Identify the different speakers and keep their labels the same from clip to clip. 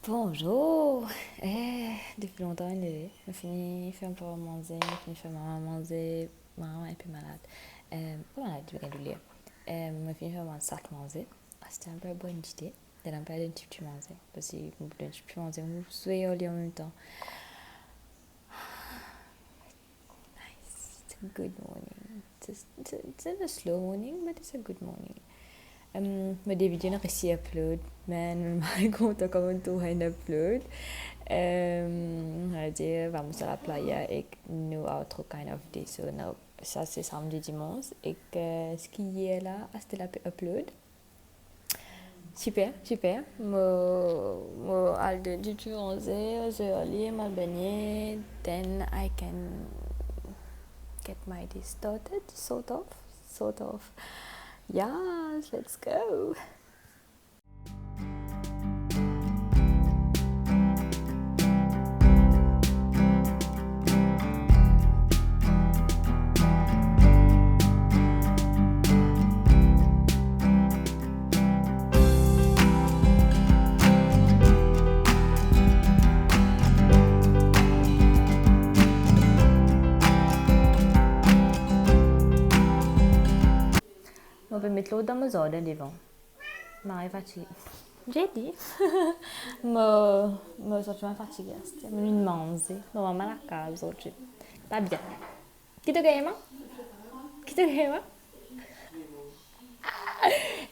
Speaker 1: Bonjour! Depuis longtemps, il est fini, fait un peu manger, fini faire maman manger, maman est un peu malade. Pas malade, je vais regarder lire. Je fini faire mon sac manger. C'était un peu bonne idée. Il un peu de type de manger. Parce que je peux type de manger, je suis au lit en même temps. Nice. It's a good morning. It's a slow morning, but it's a good morning. Maar die video nog eens upload. Men, mij komt ook al toe hij upload. Hij vamos à la playa et nous outro kind of day. So now, ça c'est samedi dimanche. Et skier là, c'était la upload. Super, super. Mo al de du 11 je aller mal baigner. Then I can get my day started, sort of. Yes, let's go. Ma per metterlo da mezz'ora devant. Ma è facile. J'ai dit. Me sono mai fatiguée. Me une manze. Non, ma la casa oggi. Pas bien. Chi te chiama? Chi te chiama?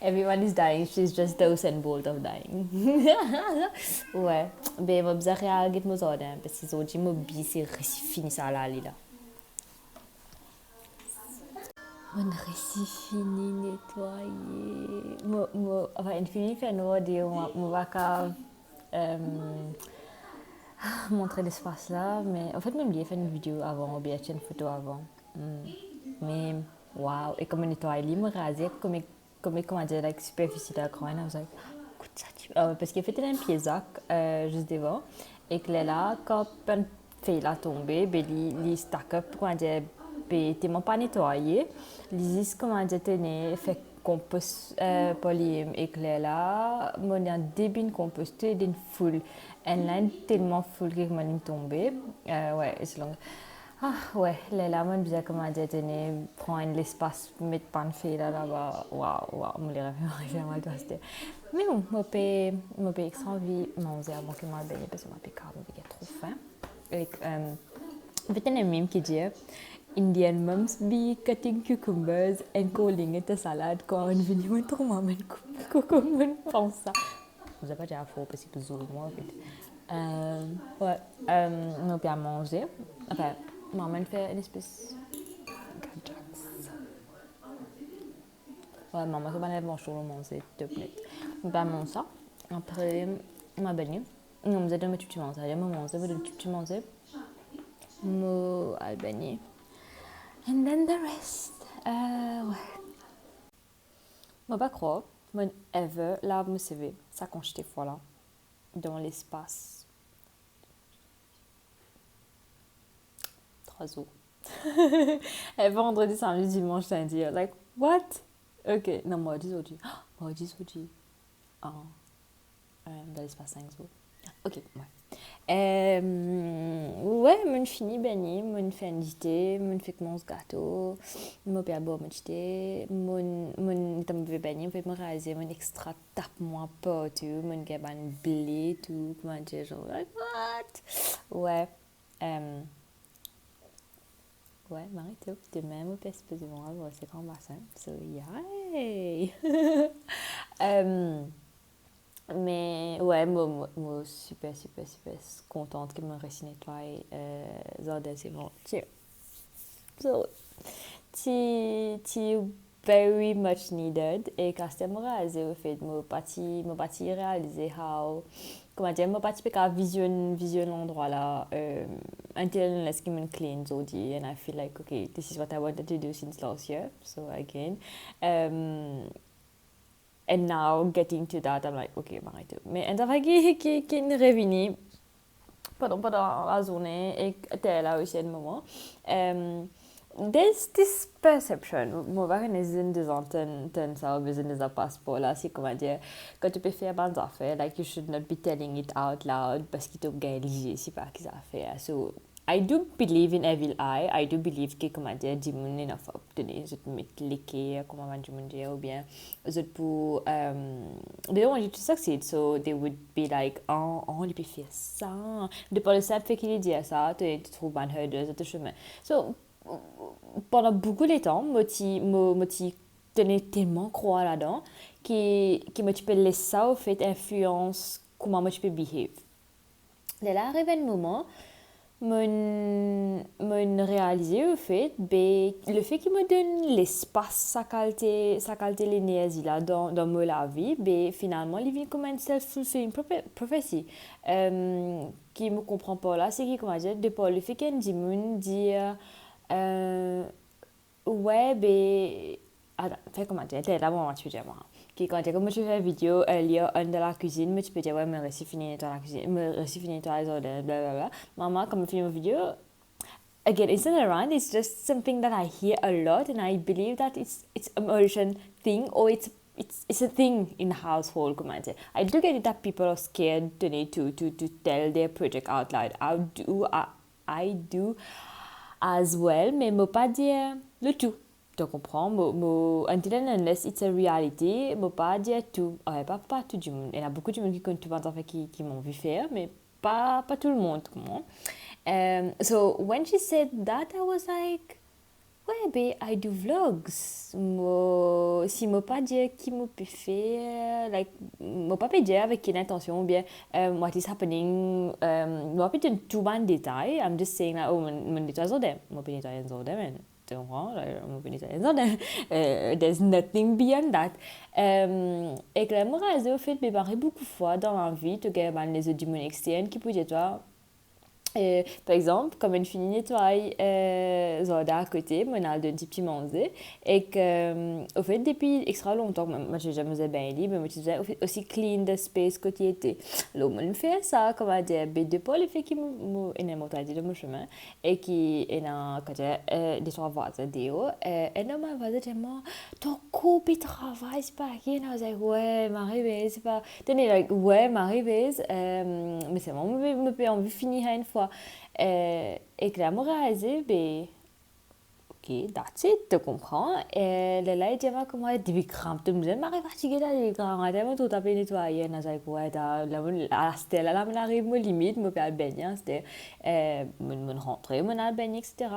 Speaker 1: Everyone is dying. She's just the Usain Bolt of dying. Ouais. Ben, ma bizarre réagir mezz'ora. Parce que oggi mi bisi fini ça là, là. Mon récit fini nettoyé. Enfin, une fini fait nous dire, on va qu'à montrer l'espace là, mais en fait, même j'ai fait une vidéo avant, ou bien une photo avant. Mais, waouh, et comme on nettoie, il me rasait, comment dire, like, superficie de la grogne, I was like, écoute ça, parce qu'il fait un pied-zac juste devant, et que là, quand on fait la tomber, ben, il stack up, comment dire, tellement pas nettoyé. Les comment dire tenir fait compost polyème éclair là, mon a début composté d'une foule. Et là tellement foule que mon tombé. Ouais, c'est long. Ah ouais, là mon bien comment dire tenir prendre l'espace mettre pas de fil là-bas. Waouh, me les références mal tosté. Mais bon, moi paye extra envie manger avant que moi baigner parce que moi paye carbo, il y a trop faim. Et en fait, il y a un meme qui dit Indian moms be cutting cucumbers and calling it a salad quand on vient de trouver un cucumber pense ça. Vous avez pas déjà faux parce que vous moi en fait. Ouais, on peut manger. Enfin, maman fait une espèce de ouais, maman fait pas bon chaud manger deux minutes. On peut manger ça. Après, on m'a baigné. Non, vous êtes de me tuer manger. Il y a un moment, vous avez de tuer manger. Mo Albanie. And then the rest. Ouais. Moi, pas croire. Moi, ever, là, me CV. Ça, quand j'étais fois là. Dans l'espace. 3 jours. Et vendredi, samedi, dimanche, lundi. Like, what? Ok. Non, moi, aujourd'hui. Moi, aujourd'hui. Oh. Dans l'espace 5 jours. Ok, ouais. Ouais, mon fini baigné, mon fait invité, mon fait mon gâteau, mon père bon m'acheter, mon tam veut baigner, fait me raser, mon extra tape moi pas tout, mon gaban blé tout, comment dire genre like what? Ouais. Ouais, Marie tout de même au peste de moi, c'est grand bassin. So yay. Mais ouais, moi super, super, super contente que mon récit nettoie. Zode, c'est bon. So, ti very much needed. Et quand c'était moi réalisé, au fait, moi parti réaliser how, comment dire, moi parti parce vision l'endroit là, until let's give me clean, Zodi, and I feel like, okay, this is what I wanted to do since last year. So again, and now getting to that, I'm like, ok, m'arrête. Mais un travail qui est revenu pendant la journée et était là aussi à un moment. there's this perception, moi, je des antennes, ça, besoin des passeports là, c'est comment dire, quand tu peux faire des affaires, like you should not be telling it out loud parce qu'il te gagne, c'est pas qu'ils affaires. So, I do believe in evil eye, I do believe que, comment dire, du monde n'a pas obtenu, je te mets cliquer, comment on dit, ou bien, je pour, they don't want you to succeed, so they would be like, oh, il peut faire ça. De par le simple fait qu'il dit ça, tu trouves un hurdle, tu chemin. So, pendant beaucoup de temps, je tenais tellement croire là-dedans que moi, tu peux laisser ça au fait influence comment moi, tu peux behave. Et là, arrive un moment, je réalisé au fait, le fait qu'il me donne l'espace, sa qualité l'énergie là dans ma vie, finalement, il vient comme une self-fulfilling prophecy. Qui me comprend pas là, c'est qu'il comment dire, de par le fait qu'il dit ouais, attends, fais comment dire, t'es là, moi, tu peux dire, moi. Quand tu comme je fais une vidéo, il y a un de la cuisine, mais tu peux dire, ouais, mais récit fini dans la cuisine, mais récit fini dans les ordres, blablabla. Maman, comme je fais une vidéo, again, it's not around, it's just something that I hear a lot, and I believe that it's an urgent thing, or it's a thing in the household, comment dire. I do get it that people are scared to need to tell their project out loud. I do as well, mais je ne pas dire le tout. Tu comprends? Until and unless it's a reality, je ne pas dire tout. Pas tout du monde. Il y a beaucoup de monde qui comptent en fait qui m'ont vu faire, mais pas tout le monde. Comment? So when she said that, I was like, ouais, I do vlogs. Si je ne pas dire qui me peut faire, like, je ne pas dire avec quelle intention, ou bien what is happening, je ne pas dire tout bon détail. I'm just saying, like, oh, mon détail est je ne peux pas dire ça, man. Tu comprends? Je ne peux pas dire ça. There's nothing beyond that. Et que moi, j'ai fait, mais beaucoup de fois dans ma vie, tu as les autres démons externes qui peuvent dire, toi, par exemple, comme une fille nettoie à côté, mon a d'un petit manger et que au fait depuis extra longtemps, moi j'ai jamais usé bien libre, mais je faisais aussi clean the space côté été. L'homme me fait ça comme à dire, mais de pas le fait qu'il me dit de mon chemin et qui est dans côté des trois voisins déo et non ma voisine dit moi ton couple travaille c'est pas qui non c'est ouais m'arrive c'est pas tenez like ouais m'arrive mais c'est moi me peut envie finir une fois et que la réalisé ok that's it tu comprends et là il dit moi comment depuis crampe tu me dis m'arrive fatigué là les grands tellement tout à peine nettoyer non c'est quoi là la stèle là m'arrive me limite me faire baigner c'était me rentrer me aller baigner etc.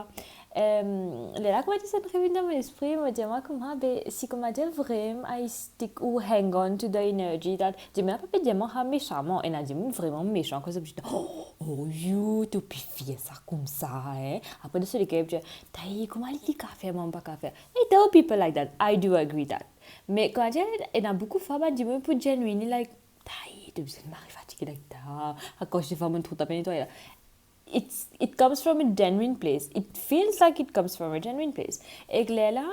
Speaker 1: Là comment ça me revient dans mon esprit me dit moi comment si comment dire vraiment I stick ou hang on to the energy that je me pas dire moi méchamment et n'a dit vraiment méchant quand je dis oh you tu peux faire ça comme ça hein après de ce que je dis comment il dit café moi pas café et there are people like that I do agree that mais quand il y a beaucoup de femmes qui me pour genuine like tu sais m'arrive fatigué like ça à cause de femmes tout à peine toi it comes from a genuine place. It feels like it comes from a genuine place. Et que là,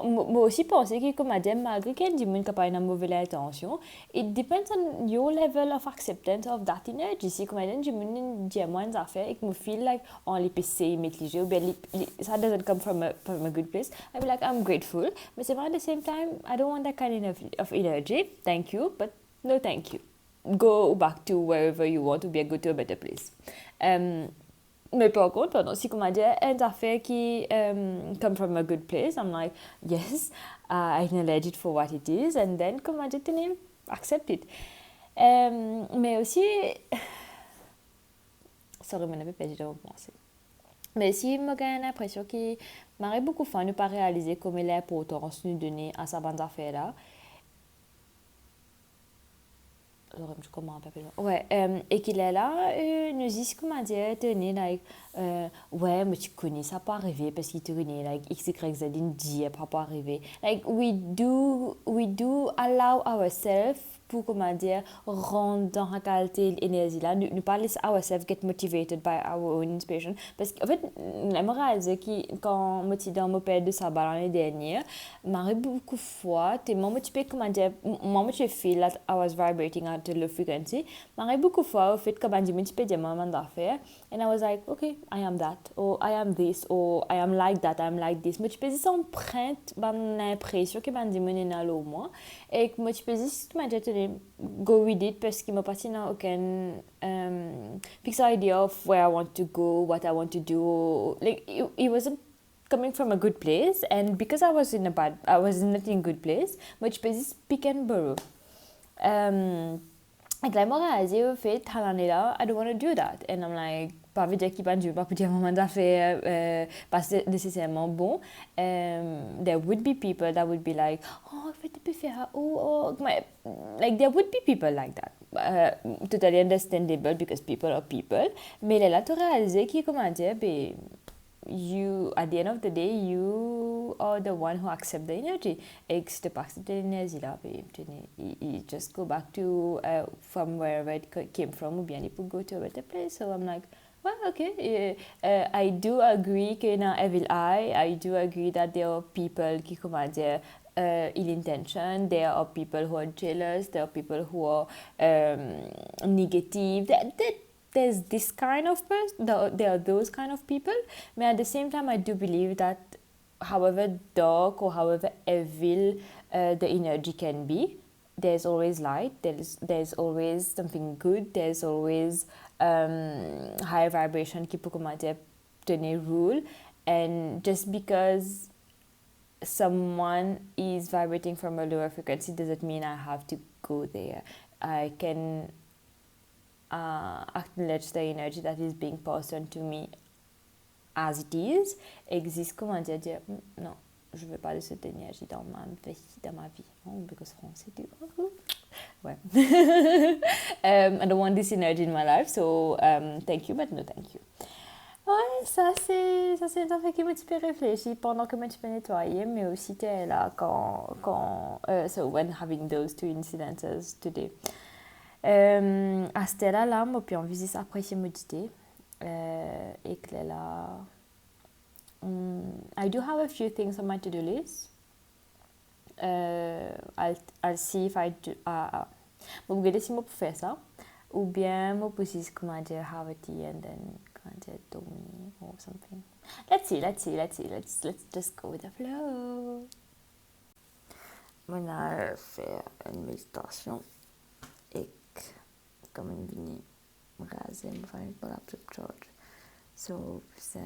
Speaker 1: moi aussi pensé que comme madame, malgré qu'elle dit qu'il n'y a une mauvaise intention, it depends on your level of acceptance of that energy. Si comme madame, dit moi une affaire et que me feel like on les PC négligé ou bien ça doesn't come from a good place, I be like I'm grateful. Mais c'est vrai at the same time, I don't want that kind of energy. Thank you, but no thank you. Go back to wherever you want to be, go to a better place. Mais par contre, pendant si comme dit une affaire qui come from a good place, I'm like yes, I acknowledge it for what it is, and then comme dit accept it. Mais aussi, sorry, je n'avais pas dit de penser. Mais si je j'ai l'impression qu'il m'aurait beaucoup fait ne pas réaliser comme il est l'importance nous donner à sa bande affaire là. Je comprends pas ouais et qu'il est là nous dit comment dire tenez like ouais mais tu connais ça pas arriver parce qu'il te connaît like x y z dit pas arriver like we do allow ourselves pour comment dire rendre dans la qualité l'énergie là ne pas laisser ourselves get motivated by our own inspiration parce qu'en fait j'aimerais dire que quand moi suis dans mon période de sabbat l'année dernière m'arrive beaucoup de fois tellement motivé comment dire moi je feel that I was vibrating at the low frequency m'arrive beaucoup de fois au fait comment dire motivé des moments d'affaires and I was like okay I am that, or I am this, or I am like that, I am like this. Moi, tu peux dire ça empreinte, ben l'impression que ben dis mon dans l'eau moi, et que moi tu peux dire si tu m'as déjà tenu go with it parce qu'il m'a pas dit non aucun fixed idea of where I want to go, what I want to do. Like it wasn't coming from a good place, and because I was not in a good place, moi tu peux dire pick and borrow. Like la morale au fait là I don't want to do that, and I'm like pas veut dire qu'il pas Dieu pas pour dire moment d'affaire pas nécessairement bon. There would be people that would be like oh fait tu peux faire like there would be people like that, totally understandable because people are people, mais là tu réalises qui comment dire ben you at the end of the day you are the one who accept the energy, et que si tu pas accepter l'énergie là you just go back to from wherever it came from, ou bien you peut go to a better place. So I'm like well okay, I do agree que dans Evil Eye I do agree that there are people qui comment dire ill intention, there are people who are jealous, there are people who are negative, there's this kind of person, there are those kind of people, but at the same time I do believe that however dark or however evil the energy can be, there's always light, there's always something good, there's always higher vibration qui peut comment dire tenir rule, and just because someone is vibrating from a lower frequency doesn't mean I have to go there. I can acknowledge the energy that is being passed on to me as it is, existe comment dire non, je veux pas de cette énergie dans ma vie. Oh, because français tu ouais. I don't want this energy in my life, so thank you but no thank you. Ouais, ça c'est un fait qui m'a un petit peu réfléchi pendant que moi tu peux nettoyer, mais aussi tu es là so when having those two incidences today. À cette là moi puis on visite après chez méditer, et que là I do have a few things on my to-do list. I'll see if I do je vais regarder si je peux faire ça, ou bien je peux juste comment dire have a tea and then comment dire dormir or something. Let's just go with the flow. On a fait une méditation et comme une vini raser me faire une laptop charge, so c'est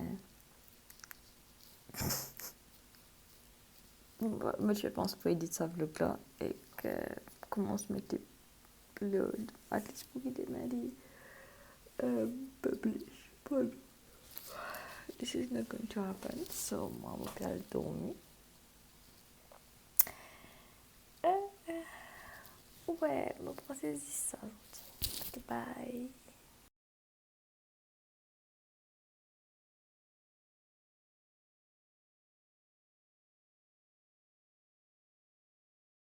Speaker 1: moi je pense pour éditer ça vlog là et que comment se mettre upload at least pour qu'il démarre publish but this is not going to happen, so moi je vais aller dormir. Ouais, je vais processer ça aujourd'hui. Goodbye.